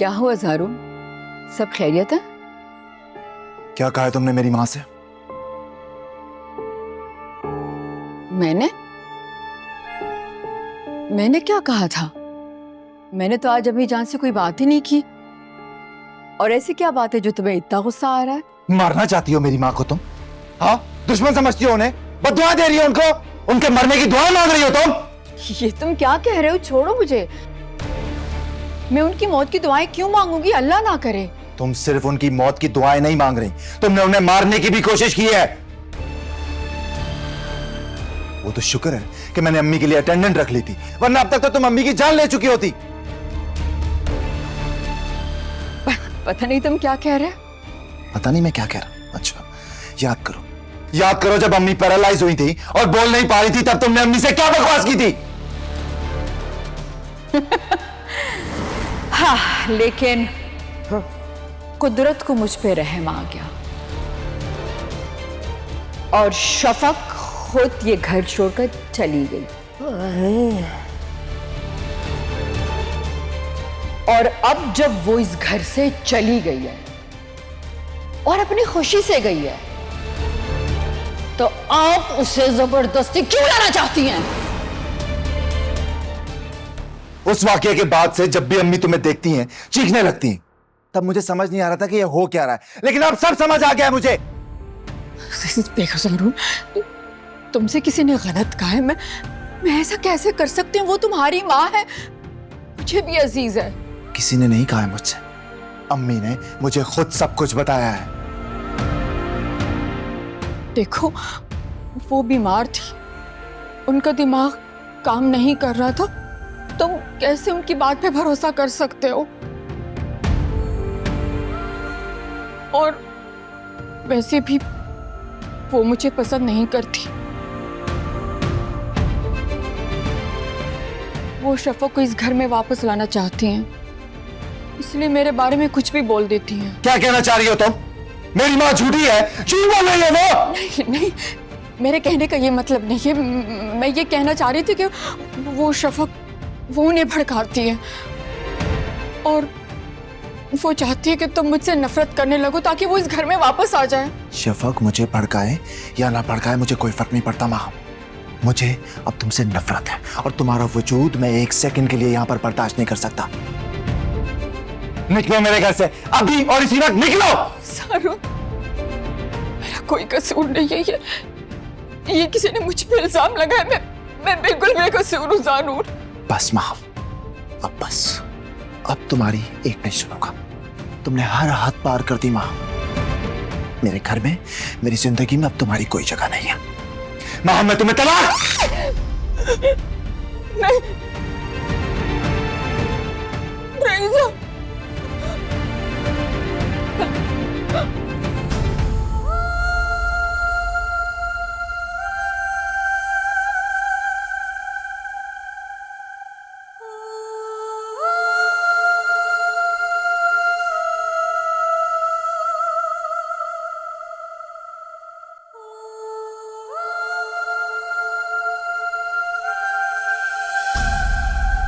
क्या हुआ ज़ारू? सब खैरियत है? क्या कहा है तुमने मेरी माँ से? मैंने क्या कहा था? मैंने तो आज अम्मी जान से कोई बात ही नहीं की। और ऐसी क्या बात है जो तुम्हें इतना गुस्सा आ रहा है? मारना चाहती हो मेरी माँ को तुम? हाँ, दुश्मन समझती हो उन्हें? बददुआ दे रही हो उनको? उनके मरने की दुआ मांग रही हो तुम? ये तुम क्या कह रहे हो? छोड़ो मुझे। मैं उनकी मौत की दुआएं क्यों मांगूंगी? अल्लाह ना करे। तुम सिर्फ उनकी मौत की दुआएं नहीं मांग रही, तुमने उन्हें मारने की भी कोशिश की है। वो तो शुक्र है कि मैंने अम्मी के लिए अटेंडेंट रख ली थी, वरना अब तक तो तुम अम्मी की जान ले चुकी होती। पता नहीं तुम क्या कह रहे हो? पता नहीं मैं क्या कह रहा हूं। अच्छा, याद करो जब अम्मी पैरालाइज हुई थी और बोल नहीं पा रही थी, तब तुमने अम्मी से क्या बकवास की थी? हाँ, लेकिन कुदरत को मुझ पे रहम आ गया और शफक खुद ये घर छोड़कर चली गई। और अब जब वो इस घर से चली गई है और अपनी खुशी से गई है, तो आप उसे जबरदस्ती क्यों लाना चाहती हैं? उस वाकये के बाद से जब भी अम्मी तुम्हें देखती हैं, चीखने लगती हैं, तब मुझे समझ नहीं आ रहा था कि ये हो क्या रहा है, लेकिन अब सब समझ आ गया है मुझे। बेगुज़ारू, तुमसे किसी ने गलत कहा है? मैं ऐसा कैसे कर सकती हूँ? वो तुम्हारी माँ है, मुझे भी अजीज है। किसी ने नहीं कहा है मुझसे, अम्मी ने मुझे खुद सब कुछ बताया है। देखो, वो बीमार थी, उनका दिमाग काम नहीं कर रहा था, तुम कैसे उनकी बात पे भरोसा कर सकते हो? और वैसे भी वो मुझे पसंद नहीं करती। वो शफक को इस घर में वापस लाना चाहती हैं, इसलिए मेरे बारे में कुछ भी बोल देती हैं। क्या कहना चाह रही हो तुम? मेरी माँ झूठी है, झूठ बोल रही है वो। नहीं, मेरे कहने का ये मतलब नहीं है। मैं ये कहना चाह रही थी कि वो शफक, वो उन्हें भड़काती है और वो चाहती है कि तुम मुझसे नफरत करने लगो ताकि वो इस घर में वापस आ जाए। शफक मुझे भड़काए या ना भड़काए मुझे कोई फर्क नहीं पड़ता माँ। मुझे अब तुमसे नफरत है और तुम्हारा वजूद मैं एक सेकंड के लिए यहाँ पर बर्दाश्त नहीं कर सकता। निकलो मेरे घर से अभी और इसी वक्त निकलो। सारू, मेरा कोई कसूर नहीं है। ये किसी ने मुझ पे इल्जाम लगाया। मैं बिल्कुल बेकसूर हूँ ज़ानूर। बस माँ, अब बस, अब तुम्हारी एक नहीं सुनूंगा। तुमने हर हद पार कर दी माँ। मेरे घर में, मेरी जिंदगी में अब तुम्हारी कोई जगह नहीं है। माँ, मैं तुम्हें तलाक नहीं, नहीं